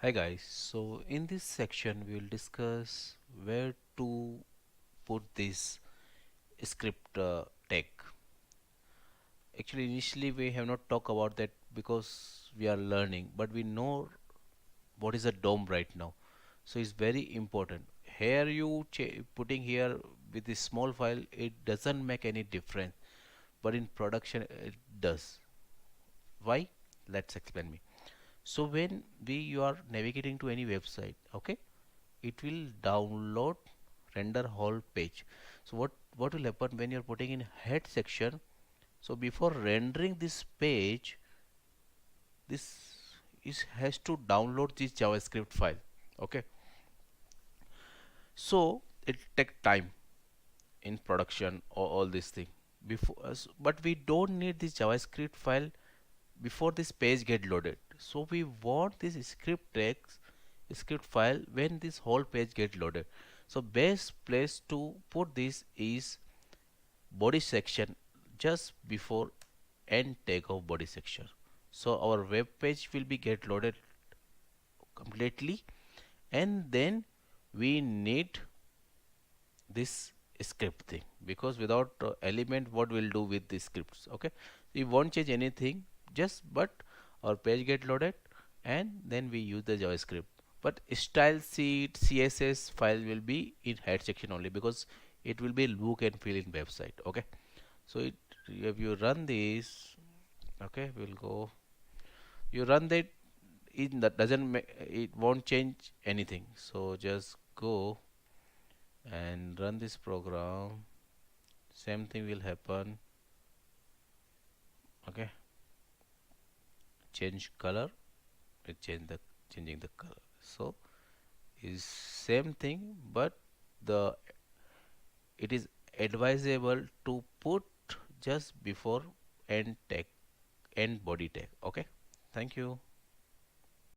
Hi guys, so in this section we will discuss where to put this script tag. Actually initially we have not talked about that because we are learning, but we know what is a DOM right now. So it's very important. Here you putting here with this small file, it doesn't make any difference, but in production it does. Why? Let's explain me. So when you are navigating to any website, okay, it will download render whole page. So what will happen when you're putting in head section? So before rendering this page, this is has to download this javascript file. Okay, so it take time in production or all this thing before us, but we don't need this javascript file before this page get loaded. So we want this script file when this whole page get loaded. So best place to put this is body section just before end tag of body section. So our web page will be get loaded completely, and then we need this script thing, because without element what we'll do with the scripts. Okay, we won't change anything, just but our page get loaded and then we use the javascript, but style sheet css file will be in head section only, because it will be look and feel in website. Okay, so if you run this, okay, we'll go, you run that, it that doesn't it won't change anything. So just go and run this program, same thing will happen. Okay, change color, it changing the color. So is same thing, but the it is advisable to put just before end tag, end body tag. Okay, thank you.